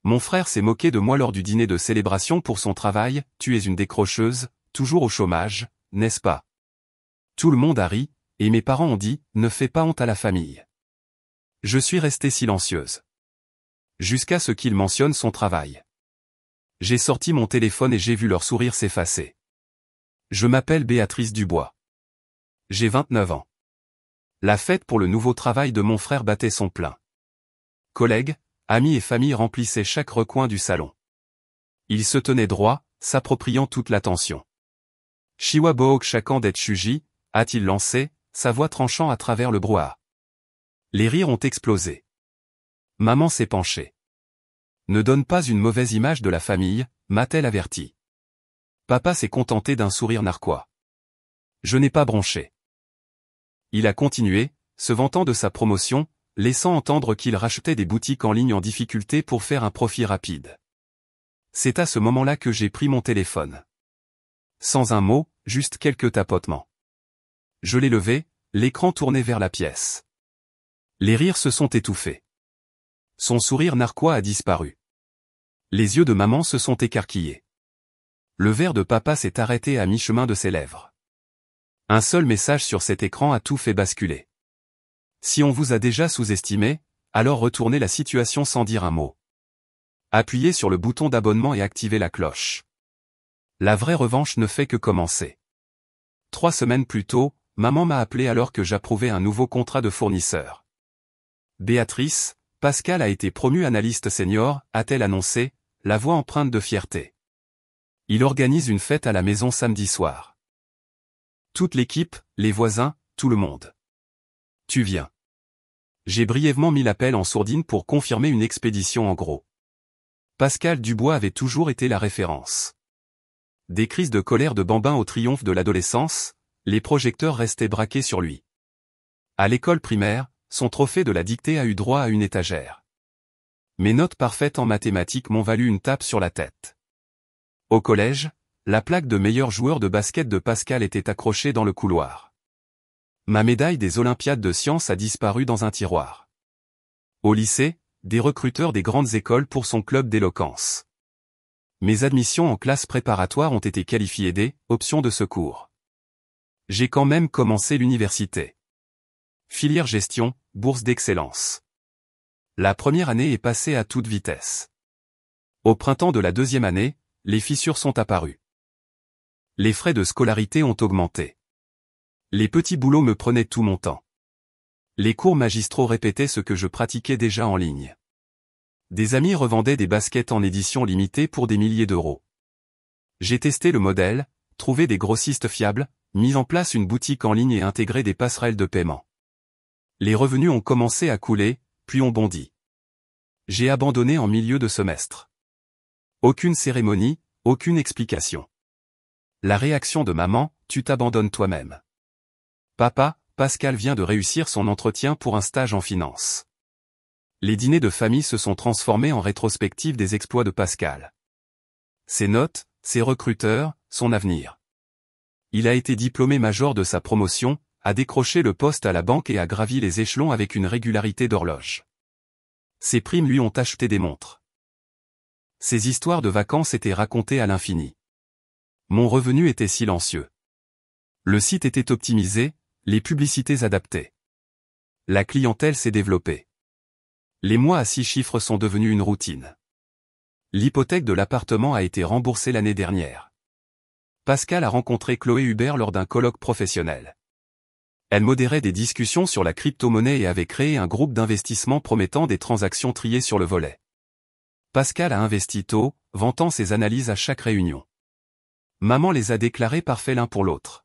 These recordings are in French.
Mon frère s'est moqué de moi lors du dîner de célébration pour son travail, tu es une décrocheuse, toujours au chômage, n'est-ce pas? Tout le monde a ri, et mes parents ont dit, ne fais pas honte à la famille. Je suis restée silencieuse. Jusqu'à ce qu'il mentionne son travail. J'ai sorti mon téléphone et j'ai vu leur sourire s'effacer. Je m'appelle Béatrice Dubois. J'ai 29 ans. La fête pour le nouveau travail de mon frère battait son plein. Collègues, amis et famille remplissaient chaque recoin du salon. Ils se tenaient droit, s'appropriant toute l'attention. Shiwa Book Shakan det Shuji, a-t-il lancé, sa voix tranchant à travers le brouhaha. Les rires ont explosé. Maman s'est penchée. Ne donne pas une mauvaise image de la famille, m'a-t-elle averti. Papa s'est contenté d'un sourire narquois. Je n'ai pas bronché. Il a continué, se vantant de sa promotion, laissant entendre qu'il rachetait des boutiques en ligne en difficulté pour faire un profit rapide. C'est à ce moment-là que j'ai pris mon téléphone. Sans un mot, juste quelques tapotements. Je l'ai levé, l'écran tourné vers la pièce. Les rires se sont étouffés. Son sourire narquois a disparu. Les yeux de maman se sont écarquillés. Le verre de papa s'est arrêté à mi-chemin de ses lèvres. Un seul message sur cet écran a tout fait basculer. Si on vous a déjà sous-estimé, alors retournez la situation sans dire un mot. Appuyez sur le bouton d'abonnement et activez la cloche. La vraie revanche ne fait que commencer. 3 semaines plus tôt, maman m'a appelé alors que j'approuvais un nouveau contrat de fournisseur. Béatrice, Pascal a été promu analyste senior, a-t-elle annoncé, la voix empreinte de fierté. Il organise une fête à la maison samedi soir. Toute l'équipe, les voisins, tout le monde. Tu viens. J'ai brièvement mis l'appel en sourdine pour confirmer une expédition en gros. Pascal Dubois avait toujours été la référence. Des crises de colère de bambin au triomphe de l'adolescence, les projecteurs restaient braqués sur lui. À l'école primaire, son trophée de la dictée a eu droit à une étagère. Mes notes parfaites en mathématiques m'ont valu une tape sur la tête. Au collège, la plaque de meilleur joueur de basket de Pascal était accrochée dans le couloir. Ma médaille des Olympiades de sciences a disparu dans un tiroir. Au lycée, des recruteurs des grandes écoles pour son club d'éloquence. Mes admissions en classe préparatoire ont été qualifiées des options de secours. J'ai quand même commencé l'université. Filière gestion, bourse d'excellence. La première année est passée à toute vitesse. Au printemps de la deuxième année, les fissures sont apparues. Les frais de scolarité ont augmenté. Les petits boulots me prenaient tout mon temps. Les cours magistraux répétaient ce que je pratiquais déjà en ligne. Des amis revendaient des baskets en édition limitée pour des milliers d'euros. J'ai testé le modèle, trouvé des grossistes fiables, mis en place une boutique en ligne et intégré des passerelles de paiement. Les revenus ont commencé à couler, puis ont bondi. J'ai abandonné en milieu de semestre. Aucune cérémonie, aucune explication. La réaction de maman, tu t'abandonnes toi-même. Papa, Pascal vient de réussir son entretien pour un stage en finance. Les dîners de famille se sont transformés en rétrospective des exploits de Pascal. Ses notes, ses recruteurs, son avenir. Il a été diplômé major de sa promotion, a décroché le poste à la banque et a gravi les échelons avec une régularité d'horloge. Ses primes lui ont acheté des montres. Ses histoires de vacances étaient racontées à l'infini. Mon revenu était silencieux. Le site était optimisé, les publicités adaptées. La clientèle s'est développée. Les mois à 6 chiffres sont devenus une routine. L'hypothèque de l'appartement a été remboursée l'année dernière. Pascal a rencontré Chloé Hubert lors d'un colloque professionnel. Elle modérait des discussions sur la crypto-monnaie et avait créé un groupe d'investissement promettant des transactions triées sur le volet. Pascal a investi tôt, vantant ses analyses à chaque réunion. Maman les a déclarés parfaits l'un pour l'autre.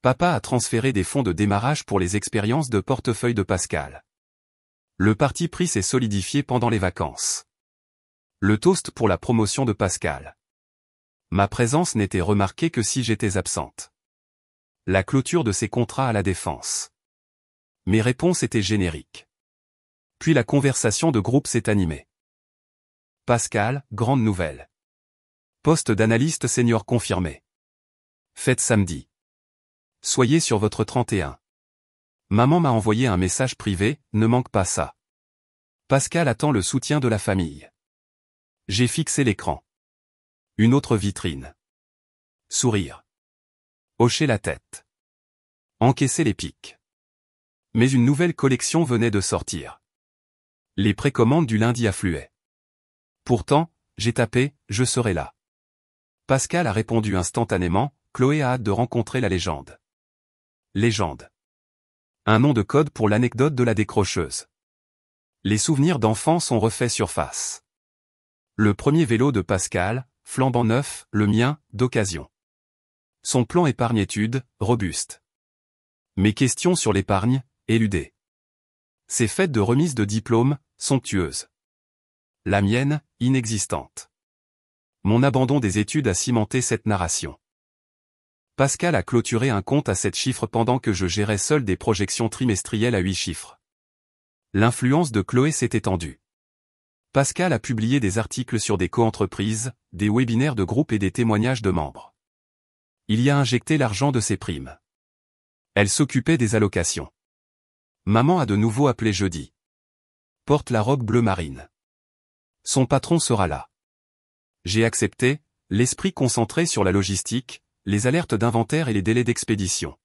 Papa a transféré des fonds de démarrage pour les expériences de portefeuille de Pascal. Le parti pris s'est solidifié pendant les vacances. Le toast pour la promotion de Pascal. Ma présence n'était remarquée que si j'étais absente. La clôture de ses contrats à la défense. Mes réponses étaient génériques. Puis la conversation de groupe s'est animée. Pascal, grande nouvelle. Poste d'analyste senior confirmé. Fête samedi. Soyez sur votre 31. Maman m'a envoyé un message privé, ne manque pas ça. Pascal attend le soutien de la famille. J'ai fixé l'écran. Une autre vitrine. Sourire. Hocher la tête. Encaisser les pics. Mais une nouvelle collection venait de sortir. Les précommandes du lundi affluaient. Pourtant, j'ai tapé « Je serai là ». Pascal a répondu instantanément « Chloé a hâte de rencontrer la légende ». Légende. Un nom de code pour l'anecdote de la décrocheuse. Les souvenirs d'enfants sont refaits surface. Le premier vélo de Pascal, flambant neuf, le mien, d'occasion. Son plan épargne-études, robuste. Mes questions sur l'épargne, éludées. Ses fêtes de remise de diplôme, somptueuses. La mienne, inexistante. Mon abandon des études a cimenté cette narration. Pascal a clôturé un compte à 7 chiffres pendant que je gérais seul des projections trimestrielles à 8 chiffres. L'influence de Chloé s'est étendue. Pascal a publié des articles sur des coentreprises, des webinaires de groupe et des témoignages de membres. Il y a injecté l'argent de ses primes. Elle s'occupait des allocations. Maman a de nouveau appelé jeudi. Porte la robe bleu marine. Son patron sera là. J'ai accepté, l'esprit concentré sur la logistique, les alertes d'inventaire et les délais d'expédition.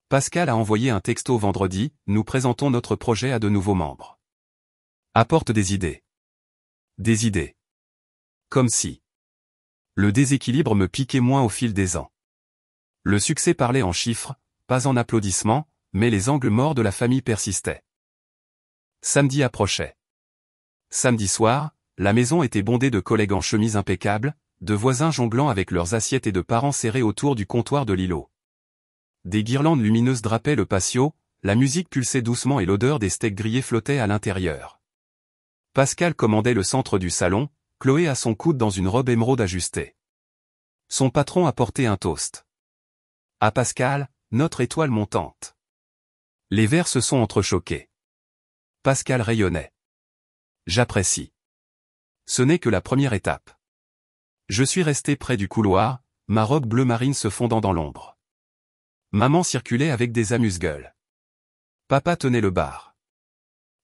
Pascal a envoyé un texto vendredi, nous présentons notre projet à de nouveaux membres. Apporte des idées. Des idées. Comme si. Le déséquilibre me piquait moins au fil des ans. Le succès parlait en chiffres, pas en applaudissements, mais les angles morts de la famille persistaient. Samedi approchait. Samedi soir, la maison était bondée de collègues en chemise impeccable, de voisins jonglant avec leurs assiettes et de parents serrés autour du comptoir de l'îlot. Des guirlandes lumineuses drapaient le patio, la musique pulsait doucement et l'odeur des steaks grillés flottait à l'intérieur. Pascal commandait le centre du salon, Chloé à son coude dans une robe émeraude ajustée. Son patron apportait un toast. À Pascal, notre étoile montante. Les verres se sont entrechoqués. Pascal rayonnait. J'apprécie. Ce n'est que la première étape. Je suis resté près du couloir, ma robe bleu marine se fondant dans l'ombre. Maman circulait avec des amuse-gueules. Papa tenait le bar.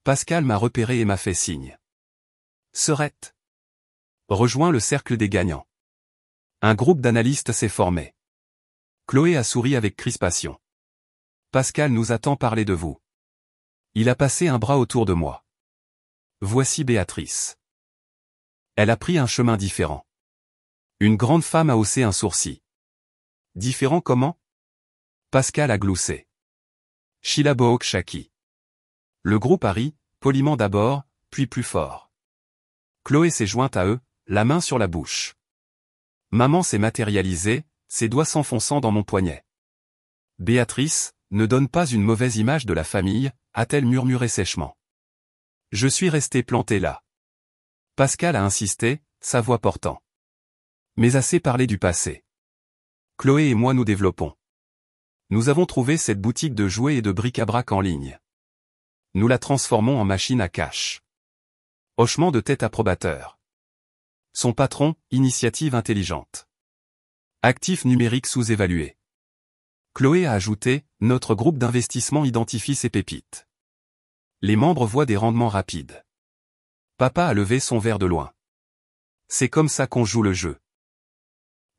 Pascal m'a repéré et m'a fait signe. Serette. Rejoins le cercle des gagnants. Un groupe d'analystes s'est formé. Chloé a souri avec crispation. Pascal nous a tant parlé de vous. Il a passé un bras autour de moi. Voici Béatrice. Elle a pris un chemin différent. Une grande femme a haussé un sourcil. Différent comment? Pascal a gloussé. Sheila Bohok Shaki. Le groupe a ri, poliment d'abord, puis plus fort. Chloé s'est jointe à eux, la main sur la bouche. Maman s'est matérialisée, ses doigts s'enfonçant dans mon poignet. Béatrice, ne donne pas une mauvaise image de la famille, a-t-elle murmuré sèchement. Je suis resté planté là. Pascal a insisté, sa voix portant. Mais assez parlé du passé. Chloé et moi nous développons. Nous avons trouvé cette boutique de jouets et de bric-à-brac en ligne. Nous la transformons en machine à cash. Hochement de tête approbateur. Son patron, initiative intelligente. Actif numérique sous-évalué. Chloé a ajouté, notre groupe d'investissement identifie ses pépites. Les membres voient des rendements rapides. Papa a levé son verre de loin. C'est comme ça qu'on joue le jeu.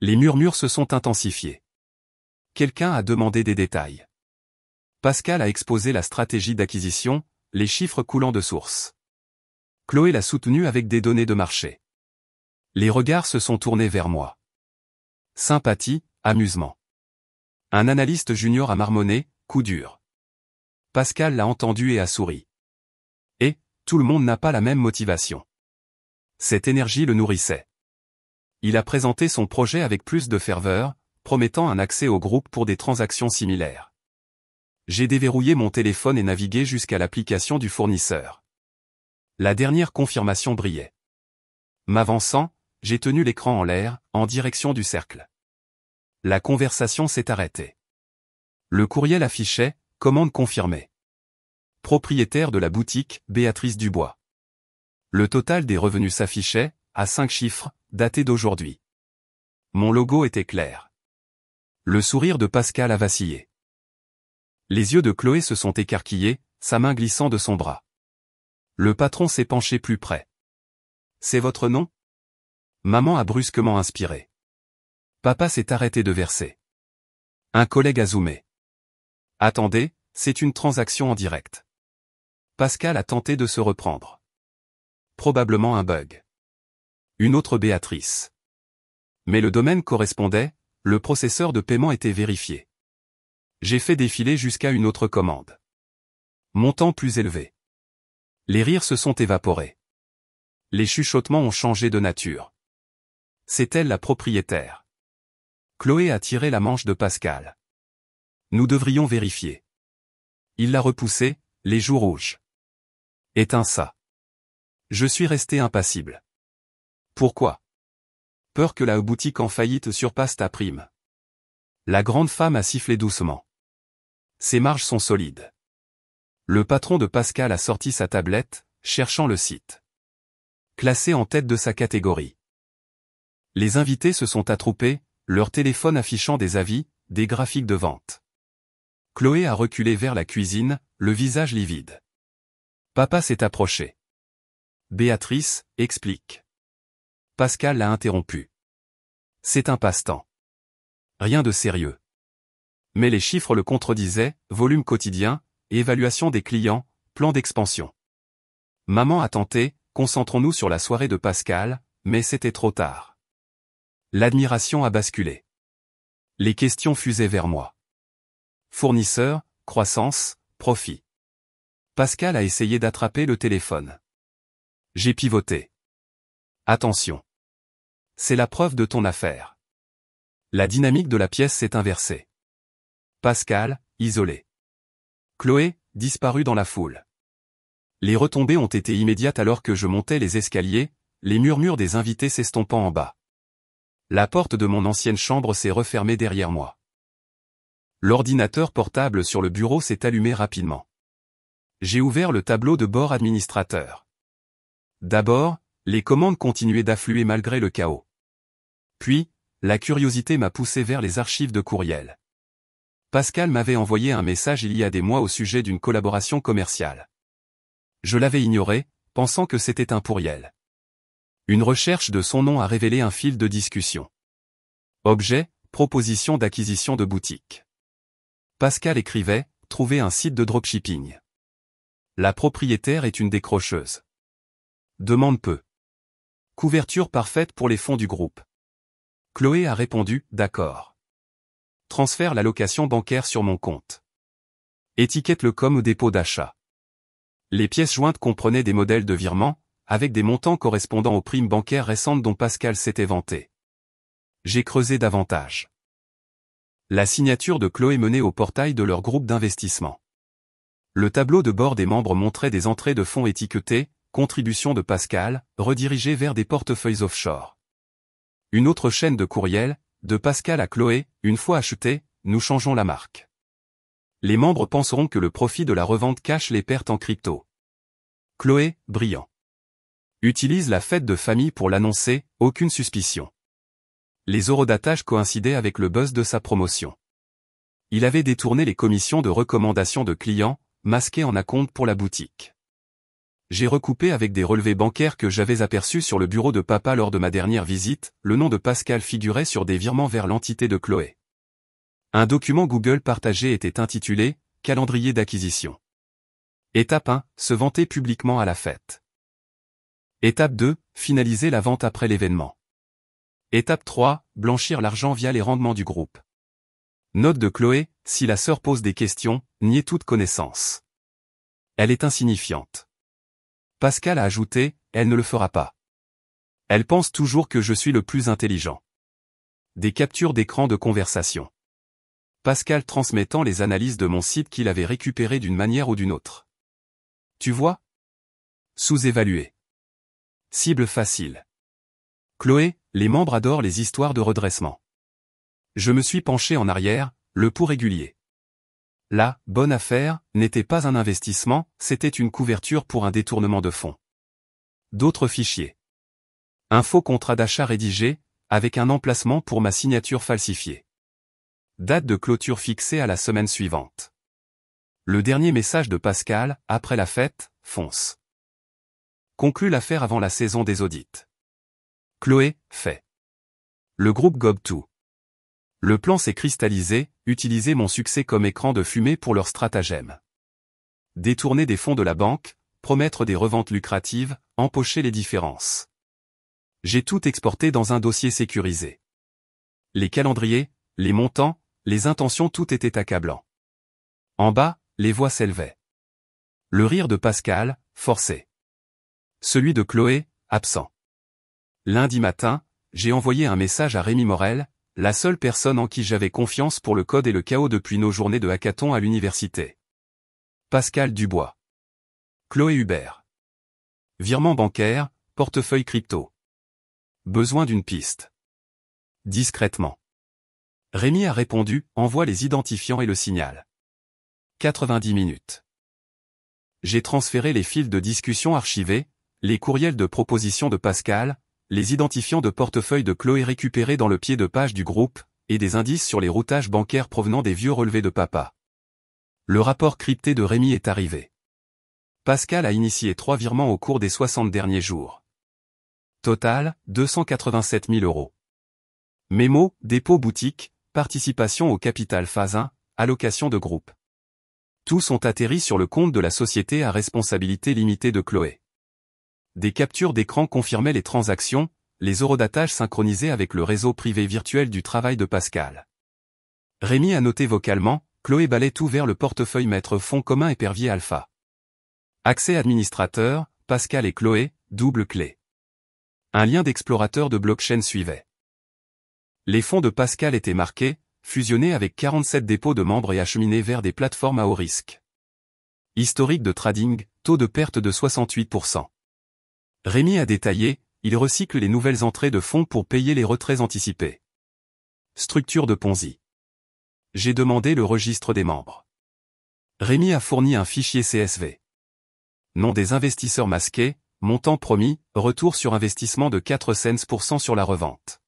Les murmures se sont intensifiés. Quelqu'un a demandé des détails. Pascal a exposé la stratégie d'acquisition, les chiffres coulant de source. Chloé l'a soutenu avec des données de marché. Les regards se sont tournés vers moi. Sympathie, amusement. Un analyste junior a marmonné, coup dur. Pascal l'a entendu et a souri. Et, tout le monde n'a pas la même motivation. Cette énergie le nourrissait. Il a présenté son projet avec plus de ferveur, promettant un accès au groupe pour des transactions similaires. J'ai déverrouillé mon téléphone et navigué jusqu'à l'application du fournisseur. La dernière confirmation brillait. M'avançant, j'ai tenu l'écran en l'air, en direction du cercle. La conversation s'est arrêtée. Le courriel affichait, commande confirmée. Propriétaire de la boutique, Béatrice Dubois. Le total des revenus s'affichait, à 5 chiffres, daté d'aujourd'hui. Mon logo était clair. Le sourire de Pascal a vacillé. Les yeux de Chloé se sont écarquillés, sa main glissant de son bras. Le patron s'est penché plus près. C'est votre nom? Maman a brusquement inspiré. Papa s'est arrêté de verser. Un collègue a zoomé. Attendez, c'est une transaction en direct. Pascal a tenté de se reprendre. Probablement un bug. Une autre Béatrice. Mais le domaine correspondait, le processeur de paiement était vérifié. J'ai fait défiler jusqu'à une autre commande. Montant plus élevé. Les rires se sont évaporés. Les chuchotements ont changé de nature. C'est elle la propriétaire. Chloé a tiré la manche de Pascal. Nous devrions vérifier. Il l'a repoussé, les joues rouges. Éteins ça. Je suis resté impassible. Pourquoi? Peur que la boutique en faillite surpasse ta prime. La grande femme a sifflé doucement. Ses marges sont solides. Le patron de Pascal a sorti sa tablette, cherchant le site. Classé en tête de sa catégorie. Les invités se sont attroupés, leur téléphone affichant des avis, des graphiques de vente. Chloé a reculé vers la cuisine, le visage livide. Papa s'est approché. Béatrice, explique. Pascal l'a interrompu. C'est un passe-temps. Rien de sérieux. Mais les chiffres le contredisaient, volume quotidien, évaluation des clients, plan d'expansion. Maman a tenté, concentrons-nous sur la soirée de Pascal, mais c'était trop tard. L'admiration a basculé. Les questions fusaient vers moi. Fournisseur, croissance, profit. Pascal a essayé d'attraper le téléphone. J'ai pivoté. Attention. C'est la preuve de ton affaire. La dynamique de la pièce s'est inversée. Pascal, isolé. Chloé, disparue dans la foule. Les retombées ont été immédiates alors que je montais les escaliers, les murmures des invités s'estompant en bas. La porte de mon ancienne chambre s'est refermée derrière moi. L'ordinateur portable sur le bureau s'est allumé rapidement. J'ai ouvert le tableau de bord administrateur. D'abord, les commandes continuaient d'affluer malgré le chaos. Puis, la curiosité m'a poussé vers les archives de courriel. Pascal m'avait envoyé un message il y a des mois au sujet d'une collaboration commerciale. Je l'avais ignoré, pensant que c'était un pourriel. Une recherche de son nom a révélé un fil de discussion. Objet, proposition d'acquisition de boutique. Pascal écrivait, trouver un site de dropshipping. La propriétaire est une décrocheuse. Demande peu. Couverture parfaite pour les fonds du groupe. Chloé a répondu, d'accord. Transfère la location bancaire sur mon compte. Étiquette-le comme dépôt d'achat. Les pièces jointes comprenaient des modèles de virement, avec des montants correspondant aux primes bancaires récentes dont Pascal s'était vanté. J'ai creusé davantage. La signature de Chloé menait au portail de leur groupe d'investissement. Le tableau de bord des membres montrait des entrées de fonds étiquetées, contributions de Pascal, redirigées vers des portefeuilles offshore. Une autre chaîne de courriel, de Pascal à Chloé, une fois achetée, nous changeons la marque. Les membres penseront que le profit de la revente cache les pertes en crypto. Chloé, brillant. Utilise la fête de famille pour l'annoncer, aucune suspicion. Les eurodatages coïncidaient avec le buzz de sa promotion. Il avait détourné les commissions de recommandation de clients, masqué en acompte pour la boutique. J'ai recoupé avec des relevés bancaires que j'avais aperçus sur le bureau de papa lors de ma dernière visite, le nom de Pascal figurait sur des virements vers l'entité de Chloé. Un document Google partagé était intitulé « Calendrier d'acquisition ». Étape 1, se vanter publiquement à la fête. Étape 2, finaliser la vente après l'événement. Étape 3, blanchir l'argent via les rendements du groupe. Note de Chloé, si la sœur pose des questions, niez toute connaissance. Elle est insignifiante. Pascal a ajouté, elle ne le fera pas. Elle pense toujours que je suis le plus intelligent. Des captures d'écran de conversation. Pascal transmettant les analyses de mon site qu'il avait récupérées d'une manière ou d'une autre. Tu vois? Sous-évalué. Cible facile. Chloé, les membres adorent les histoires de redressement. Je me suis penché en arrière, le pouls régulier. La « bonne affaire » n'était pas un investissement, c'était une couverture pour un détournement de fonds. D'autres fichiers. Un faux contrat d'achat rédigé, avec un emplacement pour ma signature falsifiée. Date de clôture fixée à la semaine suivante. Le dernier message de Pascal, après la fête, fonce. Conclut l'affaire avant la saison des audits. Chloé, fait. Le groupe gobe tout. Le plan s'est cristallisé, utiliser mon succès comme écran de fumée pour leur stratagème. Détourner des fonds de la banque, promettre des reventes lucratives, empocher les différences. J'ai tout exporté dans un dossier sécurisé. Les calendriers, les montants, les intentions, tout était accablant. En bas, les voix s'élevaient. Le rire de Pascal, forcé. Celui de Chloé, absent. Lundi matin, j'ai envoyé un message à Rémi Morel, la seule personne en qui j'avais confiance pour le code et le chaos depuis nos journées de hackathon à l'université. Pascal Dubois. Chloé Hubert. Virement bancaire, portefeuille crypto. Besoin d'une piste. Discrètement. Rémi a répondu, envoie les identifiants et le signal. 90 minutes. J'ai transféré les fils de discussion archivés, les courriels de proposition de Pascal, les identifiants de portefeuille de Chloé récupérés dans le pied de page du groupe, et des indices sur les routages bancaires provenant des vieux relevés de papa. Le rapport crypté de Rémi est arrivé. Pascal a initié 3 virements au cours des 60 derniers jours. Total, 287 000 €. Mémo, dépôt boutique, participation au capital phase 1, allocation de groupe. Tous ont atterri sur le compte de la société à responsabilité limitée de Chloé. Des captures d'écran confirmaient les transactions, les eurodatages synchronisés avec le réseau privé virtuel du travail de Pascal. Rémi a noté vocalement, Chloé balaie tout vers le portefeuille maître fonds commun épervier alpha. Accès administrateur, Pascal et Chloé, double clé. Un lien d'explorateur de blockchain suivait. Les fonds de Pascal étaient marqués, fusionnés avec 47 dépôts de membres et acheminés vers des plateformes à haut risque. Historique de trading, taux de perte de 68%. Rémi a détaillé, il recycle les nouvelles entrées de fonds pour payer les retraits anticipés. Structure de Ponzi. J'ai demandé le registre des membres. Rémi a fourni un fichier CSV. Nom des investisseurs masqués, montant promis, retour sur investissement de 4 cents % sur la revente.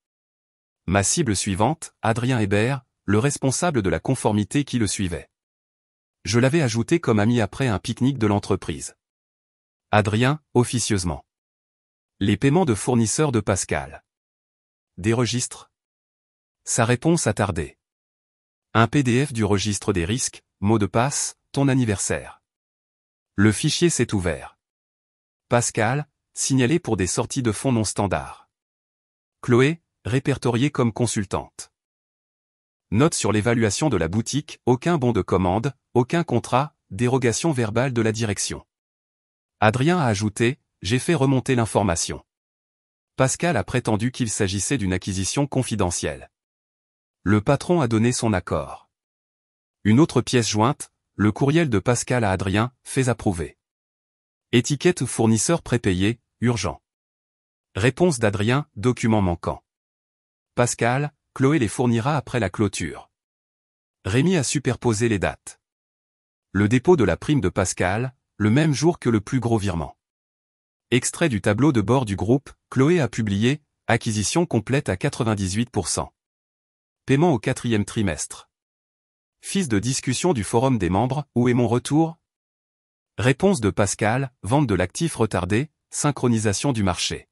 Ma cible suivante, Adrien Hébert, le responsable de la conformité qui le suivait. Je l'avais ajouté comme ami après un pique-nique de l'entreprise. Adrien, officieusement. Les paiements de fournisseurs de Pascal. Des registres. Sa réponse a tardé. Un PDF du registre des risques, mot de passe, ton anniversaire. Le fichier s'est ouvert. Pascal, signalé pour des sorties de fonds non standards. Chloé, répertoriée comme consultante. Note sur l'évaluation de la boutique, aucun bon de commande, aucun contrat, dérogation verbale de la direction. Adrien a ajouté, j'ai fait remonter l'information. Pascal a prétendu qu'il s'agissait d'une acquisition confidentielle. Le patron a donné son accord. Une autre pièce jointe, le courriel de Pascal à Adrien, fait approuver. Étiquette fournisseur prépayé, urgent. Réponse d'Adrien, document manquant. Pascal, Chloé les fournira après la clôture. Rémi a superposé les dates. Le dépôt de la prime de Pascal, le même jour que le plus gros virement. Extrait du tableau de bord du groupe, Chloé a publié, acquisition complète à 98%. Paiement au 4e trimestre. Fils de discussion du forum des membres, où est mon retour? Réponse de Pascal, vente de l'actif retardé, synchronisation du marché.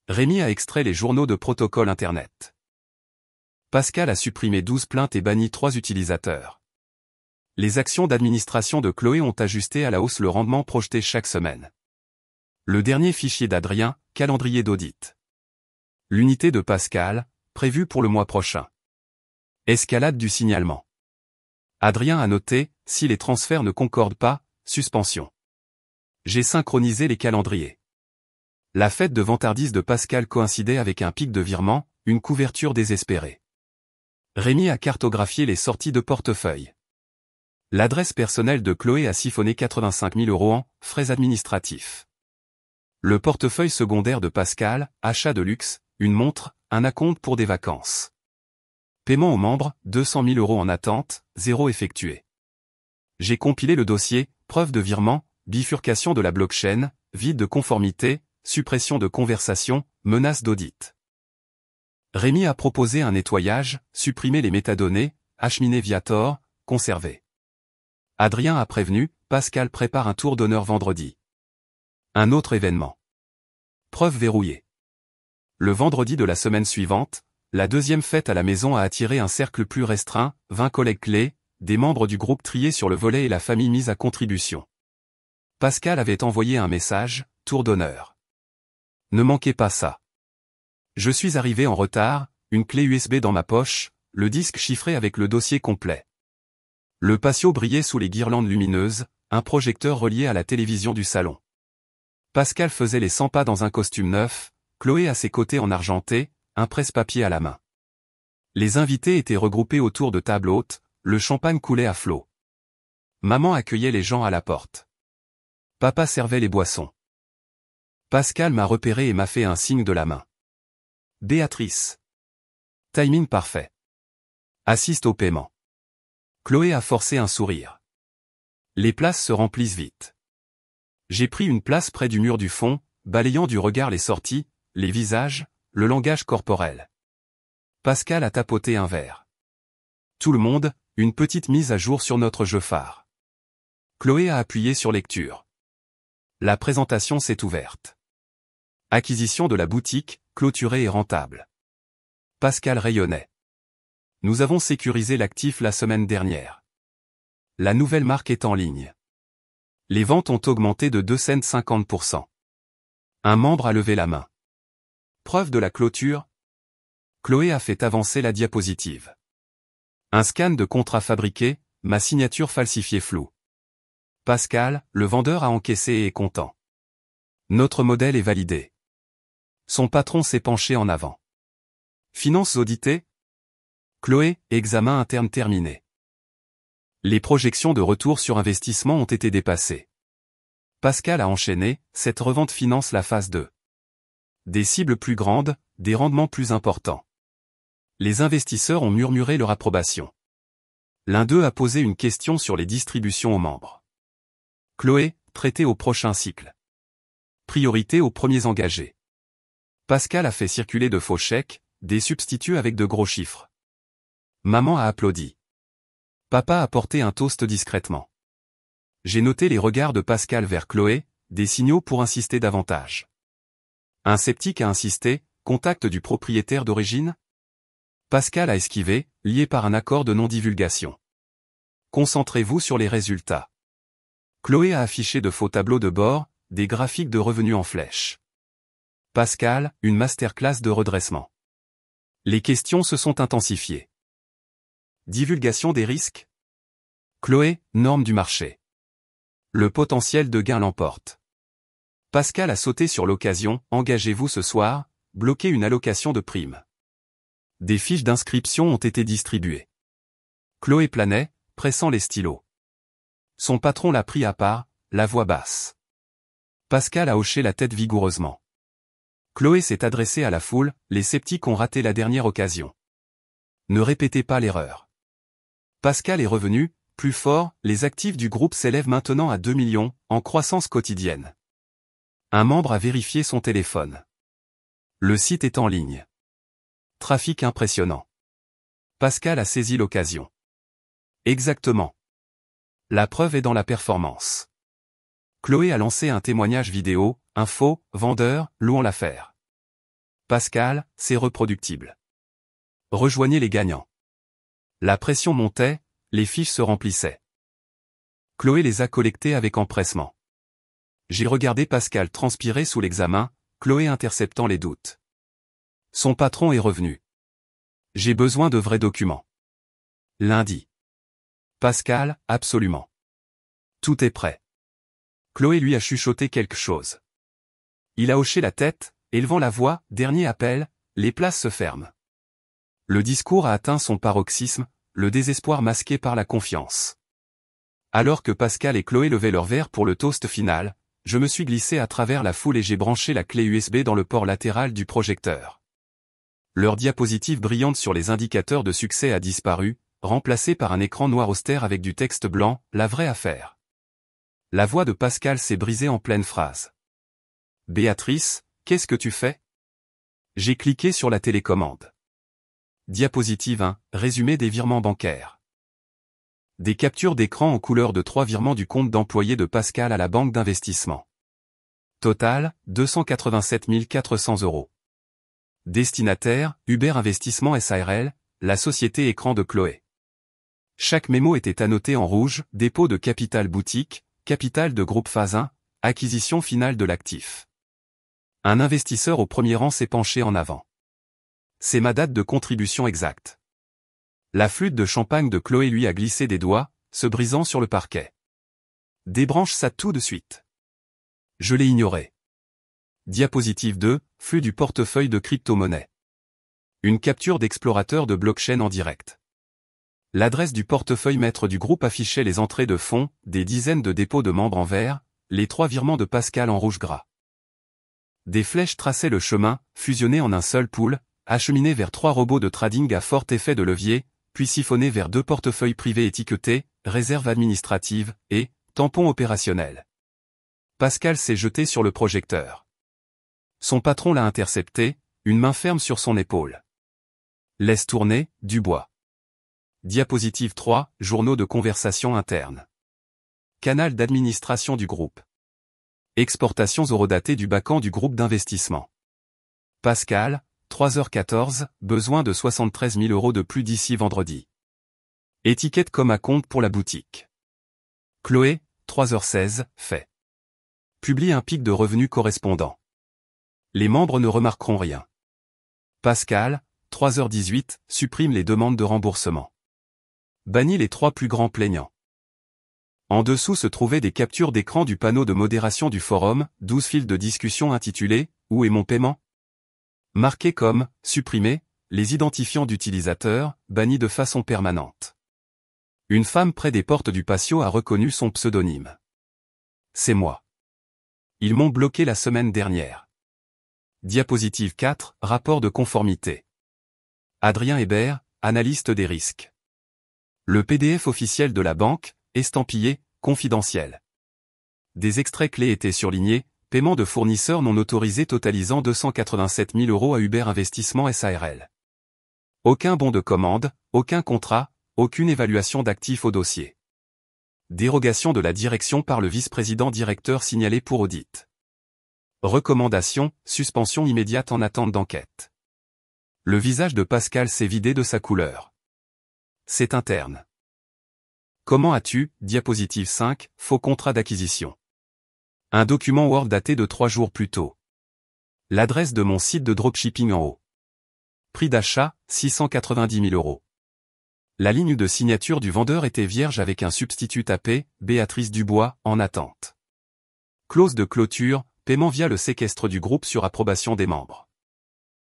Rémi a extrait les journaux de protocole Internet. Pascal a supprimé 12 plaintes et banni 3 utilisateurs. Les actions d'administration de Chloé ont ajusté à la hausse le rendement projeté chaque semaine. Le dernier fichier d'Adrien, calendrier d'audit. L'unité de Pascal, prévue pour le mois prochain. Escalade du signalement. Adrien a noté, si les transferts ne concordent pas, suspension. J'ai synchronisé les calendriers. La fête de vantardise de Pascal coïncidait avec un pic de virement, une couverture désespérée. Rémi a cartographié les sorties de portefeuille. L'adresse personnelle de Chloé a siphonné 85 000 € en frais administratifs. Le portefeuille secondaire de Pascal, achat de luxe, une montre, un acompte pour des vacances. Paiement aux membres, 200 000 € en attente, 0 effectué. J'ai compilé le dossier, preuve de virement, bifurcation de la blockchain, vide de conformité, suppression de conversation, menace d'audit. Rémi a proposé un nettoyage, supprimer les métadonnées, acheminer via Tor, conserver. Adrien a prévenu, Pascal prépare un tour d'honneur vendredi. Un autre événement. Preuve verrouillée. Le vendredi de la semaine suivante, la deuxième fête à la maison a attiré un cercle plus restreint, 20 collègues clés, des membres du groupe triés sur le volet et la famille mise à contribution. Pascal avait envoyé un message, tour d'honneur. Ne manquez pas ça. Je suis arrivé en retard, une clé USB dans ma poche, le disque chiffré avec le dossier complet. Le patio brillait sous les guirlandes lumineuses, un projecteur relié à la télévision du salon. Pascal faisait les 100 pas dans un costume neuf, Chloé à ses côtés en argenté, un presse-papier à la main. Les invités étaient regroupés autour de tables hautes, le champagne coulait à flots. Maman accueillait les gens à la porte. Papa servait les boissons. Pascal m'a repéré et m'a fait un signe de la main. Béatrice. Timing parfait. Assiste au paiement. Chloé a forcé un sourire. Les places se remplissent vite. J'ai pris une place près du mur du fond, balayant du regard les sorties, les visages, le langage corporel. Pascal a tapoté un verre. Tout le monde, une petite mise à jour sur notre jeu phare. Chloé a appuyé sur lecture. La présentation s'est ouverte. Acquisition de la boutique, clôturée et rentable. Pascal rayonnait. Nous avons sécurisé l'actif la semaine dernière. La nouvelle marque est en ligne. Les ventes ont augmenté de 250%. Un membre a levé la main. Preuve de la clôture. Chloé a fait avancer la diapositive. Un scan de contrat fabriqué, ma signature falsifiée floue. Pascal, le vendeur a encaissé et est content. Notre modèle est validé. Son patron s'est penché en avant. Finances auditées. Chloé, examen interne terminé. Les projections de retour sur investissement ont été dépassées. Pascal a enchaîné, cette revente finance la phase 2. Des cibles plus grandes, des rendements plus importants. Les investisseurs ont murmuré leur approbation. L'un d'eux a posé une question sur les distributions aux membres. Chloé, traité au prochain cycle. Priorité aux premiers engagés. Pascal a fait circuler de faux chèques, des substituts avec de gros chiffres. Maman a applaudi. Papa a porté un toast discrètement. J'ai noté les regards de Pascal vers Chloé, des signaux pour insister davantage. Un sceptique a insisté, contact du propriétaire d'origine? Pascal a esquivé, lié par un accord de non-divulgation. Concentrez-vous sur les résultats. Chloé a affiché de faux tableaux de bord, des graphiques de revenus en flèche. Pascal, une masterclass de redressement. Les questions se sont intensifiées. Divulgation des risques? Chloé, norme du marché. Le potentiel de gain l'emporte. Pascal a sauté sur l'occasion, engagez-vous ce soir, bloquez une allocation de primes. Des fiches d'inscription ont été distribuées. Chloé planait, pressant les stylos. Son patron l'a pris à part, la voix basse. Pascal a hoché la tête vigoureusement. Chloé s'est adressée à la foule, les sceptiques ont raté la dernière occasion. Ne répétez pas l'erreur. Pascal est revenu, plus fort, les actifs du groupe s'élèvent maintenant à 2 millions, en croissance quotidienne. Un membre a vérifié son téléphone. Le site est en ligne. Trafic impressionnant. Pascal a saisi l'occasion. Exactement. La preuve est dans la performance. Chloé a lancé un témoignage vidéo, un faux vendeur, louant l'affaire. Pascal, c'est reproductible. Rejoignez les gagnants. La pression montait, les fiches se remplissaient. Chloé les a collectées avec empressement. J'ai regardé Pascal transpirer sous l'examen, Chloé interceptant les doutes. Son patron est revenu. J'ai besoin de vrais documents. Lundi. Pascal, absolument. Tout est prêt. Chloé lui a chuchoté quelque chose. Il a hoché la tête, élevant la voix, dernier appel, les places se ferment. Le discours a atteint son paroxysme, le désespoir masqué par la confiance. Alors que Pascal et Chloé levaient leur verre pour le toast final, je me suis glissé à travers la foule et j'ai branché la clé USB dans le port latéral du projecteur. Leur diapositive brillante sur les indicateurs de succès a disparu, remplacée par un écran noir austère avec du texte blanc, la vraie affaire. La voix de Pascal s'est brisée en pleine phrase. Béatrice, qu'est-ce que tu fais? J'ai cliqué sur la télécommande. Diapositive 1, résumé des virements bancaires. Des captures d'écran en couleur de 3 virements du compte d'employé de Pascal à la banque d'investissement. Total, 287 400 €. Destinataire, Uber Investissement SARL, la société écran de Chloé. Chaque mémo était annoté en rouge, dépôt de capital boutique, capital de groupe phase 1, acquisition finale de l'actif. Un investisseur au premier rang s'est penché en avant. C'est ma date de contribution exacte. La flûte de champagne de Chloé lui a glissé des doigts, se brisant sur le parquet. Débranche ça tout de suite. Je l'ai ignoré. Diapositive 2, flux du portefeuille de crypto-monnaie. Une capture d'explorateur de blockchain en direct. L'adresse du portefeuille maître du groupe affichait les entrées de fonds, des dizaines de dépôts de membres en vert, les 3 virements de Pascal en rouge gras. Des flèches traçaient le chemin, fusionnés en un seul pool, acheminés vers 3 robots de trading à fort effet de levier, puis siphonnés vers 2 portefeuilles privés étiquetés, réserve administrative, et tampon opérationnel. Pascal s'est jeté sur le projecteur. Son patron l'a intercepté, une main ferme sur son épaule. Laisse tourner, Dubois. Diapositive 3, journaux de conversation interne. Canal d'administration du groupe. Exportations horodatées du Bacan du groupe d'investissement. Pascal, 3h14, besoin de 73 000 € de plus d'ici vendredi. Étiquette comme à compte pour la boutique. Chloé, 3h16, fait. Publie un pic de revenus correspondant. Les membres ne remarqueront rien. Pascal, 3h18, supprime les demandes de remboursement. Bannit les 3 plus grands plaignants. En dessous se trouvaient des captures d'écran du panneau de modération du forum, 12 fils de discussion intitulés « Où est mon paiement ?» Marqués comme « Supprimés », les identifiants d'utilisateurs, bannis de façon permanente. Une femme près des portes du patio a reconnu son pseudonyme. C'est moi. Ils m'ont bloqué la semaine dernière. Diapositive 4, rapport de conformité. Adrien Hébert, analyste des risques. Le PDF officiel de la banque, estampillé, confidentiel. Des extraits clés étaient surlignés, paiement de fournisseurs non autorisés totalisant 287 000 € à Uber Investissement SARL. Aucun bon de commande, aucun contrat, aucune évaluation d'actifs au dossier. Dérogation de la direction par le vice-président directeur signalé pour audit. Recommandation, suspension immédiate en attente d'enquête. Le visage de Pascal s'est vidé de sa couleur. C'est interne. Comment as-tu, diapositive 5, faux contrat d'acquisition. Un document Word daté de 3 jours plus tôt. L'adresse de mon site de dropshipping en haut. Prix d'achat, 690 000 €. La ligne de signature du vendeur était vierge avec un substitut tapé, Béatrice Dubois, en attente. Clause de clôture, paiement via le séquestre du groupe sur approbation des membres.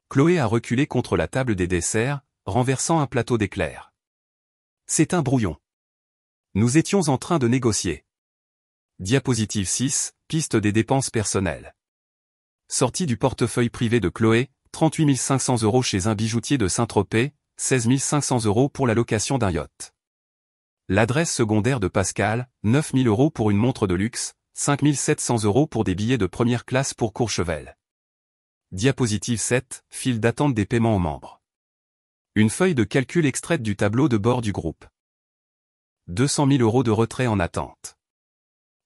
Chloé a reculé contre la table des desserts, renversant un plateau d'éclairs. C'est un brouillon. Nous étions en train de négocier. Diapositive 6, piste des dépenses personnelles. Sortie du portefeuille privé de Chloé, 38 500 € chez un bijoutier de Saint-Tropez, 16 500 € pour la location d'un yacht. L'adresse secondaire de Pascal, 9 000 € pour une montre de luxe, 5 700 € pour des billets de première classe pour Courchevel. Diapositive 7, file d'attente des paiements aux membres. Une feuille de calcul extraite du tableau de bord du groupe. 200 000 € de retrait en attente.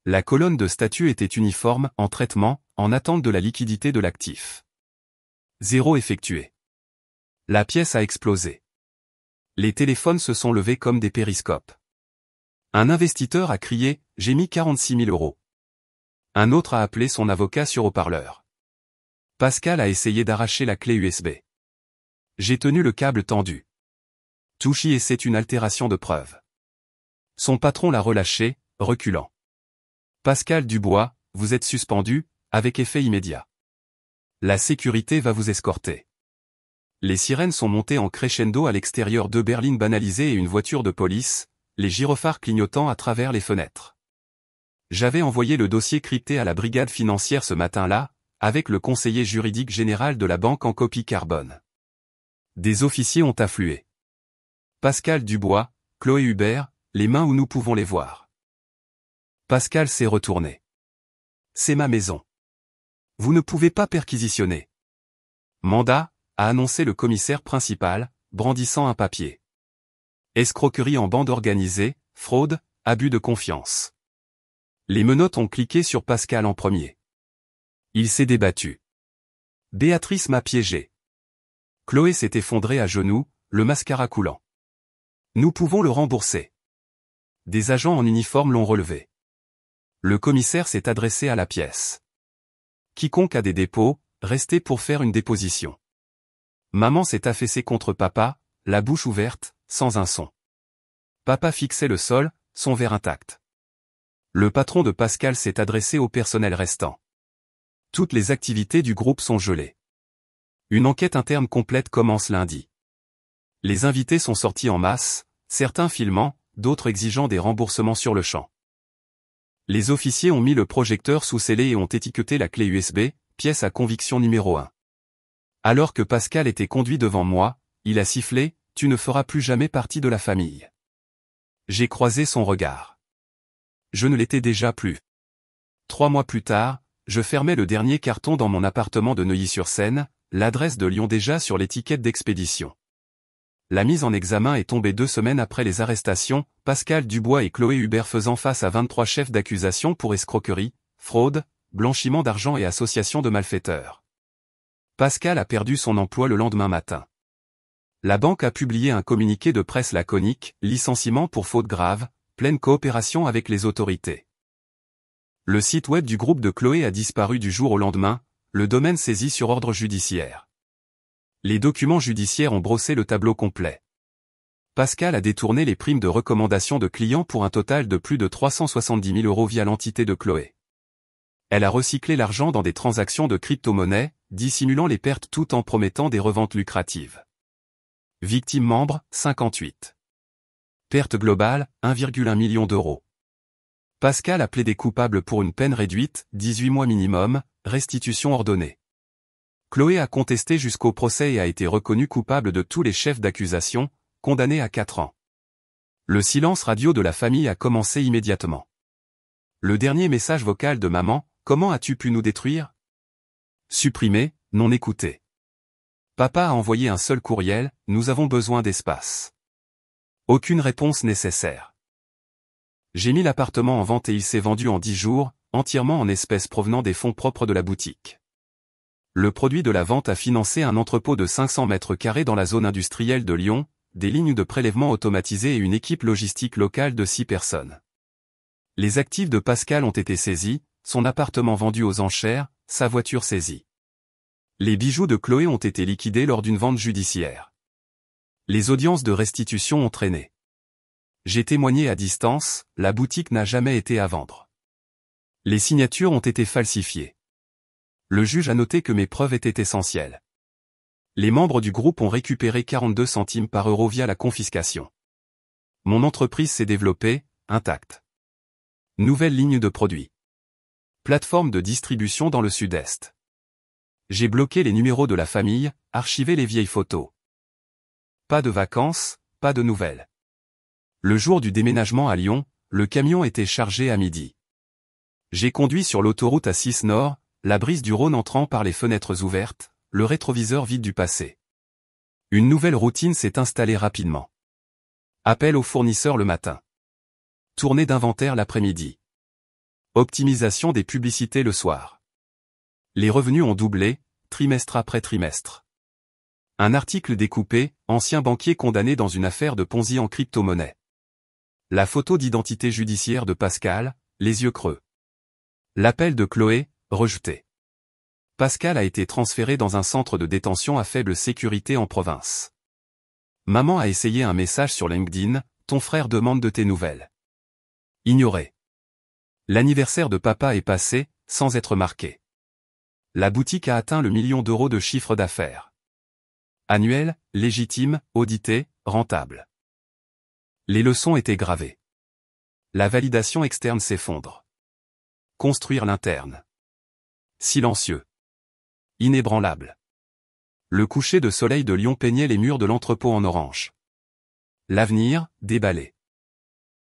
La colonne de statut était uniforme, en traitement, en attente de la liquidité de l'actif. 0 effectué. La pièce a explosé. Les téléphones se sont levés comme des périscopes. Un investisseur a crié « J'ai mis 46 000 €. Un autre a appelé son avocat sur haut-parleur. Pascal a essayé d'arracher la clé USB. J'ai tenu le câble tendu. Touchy et c'est une altération de preuve. Son patron l'a relâché, reculant. Pascal Dubois, vous êtes suspendu, avec effet immédiat. La sécurité va vous escorter. Les sirènes sont montées en crescendo à l'extérieur, deux berlines banalisées et une voiture de police, les gyrophares clignotant à travers les fenêtres. J'avais envoyé le dossier crypté à la brigade financière ce matin-là, avec le conseiller juridique général de la banque en copie carbone. Des officiers ont afflué. Pascal Dubois, Chloé Hubert, les mains où nous pouvons les voir. Pascal s'est retourné. C'est ma maison. Vous ne pouvez pas perquisitionner. Mandat, a annoncé le commissaire principal, brandissant un papier. Escroquerie en bande organisée, fraude, abus de confiance. Les menottes ont cliqué sur Pascal en premier. Il s'est débattu. Béatrice m'a piégé. Chloé s'est effondrée à genoux, le mascara coulant. Nous pouvons le rembourser. Des agents en uniforme l'ont relevé. Le commissaire s'est adressé à la pièce. Quiconque a des dépôts, restez pour faire une déposition. Maman s'est affaissée contre papa, la bouche ouverte, sans un son. Papa fixait le sol, son verre intact. Le patron de Pascal s'est adressé au personnel restant. Toutes les activités du groupe sont gelées. Une enquête interne complète commence lundi. Les invités sont sortis en masse, certains filmant, d'autres exigeant des remboursements sur le champ. Les officiers ont mis le projecteur sous scellé et ont étiqueté la clé USB, pièce à conviction numéro 1. Alors que Pascal était conduit devant moi, il a sifflé « Tu ne feras plus jamais partie de la famille ». J'ai croisé son regard. Je ne l'étais déjà plus. 3 mois plus tard, je fermais le dernier carton dans mon appartement de Neuilly-sur-Seine, l'adresse de Lyon déjà sur l'étiquette d'expédition. La mise en examen est tombée 2 semaines après les arrestations, Pascal Dubois et Chloé Hubert faisant face à 23 chefs d'accusation pour escroquerie, fraude, blanchiment d'argent et association de malfaiteurs. Pascal a perdu son emploi le lendemain matin. La banque a publié un communiqué de presse laconique, licenciement pour faute grave, pleine coopération avec les autorités. Le site web du groupe de Chloé a disparu du jour au lendemain, le domaine saisi sur ordre judiciaire. Les documents judiciaires ont brossé le tableau complet. Pascal a détourné les primes de recommandation de clients pour un total de plus de 370 000 € via l'entité de Chloé. Elle a recyclé l'argent dans des transactions de crypto-monnaies, dissimulant les pertes tout en promettant des reventes lucratives. Victime membre, 58. Perte globale, 1,1 million €. Pascal a plaidé coupable pour une peine réduite, 18 mois minimum, restitution ordonnée. Chloé a contesté jusqu'au procès et a été reconnue coupable de tous les chefs d'accusation, condamnée à 4 ans. Le silence radio de la famille a commencé immédiatement. Le dernier message vocal de maman, « Comment as-tu pu nous détruire ?» Supprimé, non écouté. Papa a envoyé un seul courriel, « Nous avons besoin d'espace. » Aucune réponse nécessaire. J'ai mis l'appartement en vente et il s'est vendu en 10 jours, entièrement en espèces provenant des fonds propres de la boutique. Le produit de la vente a financé un entrepôt de 500 mètres carrés dans la zone industrielle de Lyon, des lignes de prélèvement automatisées et une équipe logistique locale de 6 personnes. Les actifs de Pascal ont été saisis, son appartement vendu aux enchères, sa voiture saisie. Les bijoux de Chloé ont été liquidés lors d'une vente judiciaire. Les audiences de restitution ont traîné. J'ai témoigné à distance, la boutique n'a jamais été à vendre. Les signatures ont été falsifiées. Le juge a noté que mes preuves étaient essentielles. Les membres du groupe ont récupéré 42 centimes par euro via la confiscation. Mon entreprise s'est développée, intacte. Nouvelle ligne de produits. Plateforme de distribution dans le sud-est. J'ai bloqué les numéros de la famille, archivé les vieilles photos. Pas de vacances, pas de nouvelles. Le jour du déménagement à Lyon, le camion était chargé à midi. J'ai conduit sur l'autoroute A6 Nord, la brise du Rhône entrant par les fenêtres ouvertes, le rétroviseur vide du passé. Une nouvelle routine s'est installée rapidement. Appel aux fournisseurs le matin. Tournée d'inventaire l'après-midi. Optimisation des publicités le soir. Les revenus ont doublé, trimestre après trimestre. Un article découpé, ancien banquier condamné dans une affaire de Ponzi en crypto-monnaie. La photo d'identité judiciaire de Pascal, les yeux creux. L'appel de Chloé, rejeté. Pascal a été transféré dans un centre de détention à faible sécurité en province. Maman a essayé un message sur LinkedIn, ton frère demande de tes nouvelles. Ignoré. L'anniversaire de papa est passé, sans être marqué. La boutique a atteint le 1 million € de chiffre d'affaires. Annuel, légitime, audité, rentable. Les leçons étaient gravées. La validation externe s'effondre. Construire l'interne. Silencieux. Inébranlable. Le coucher de soleil de Lyon peignait les murs de l'entrepôt en orange. L'avenir, déballé.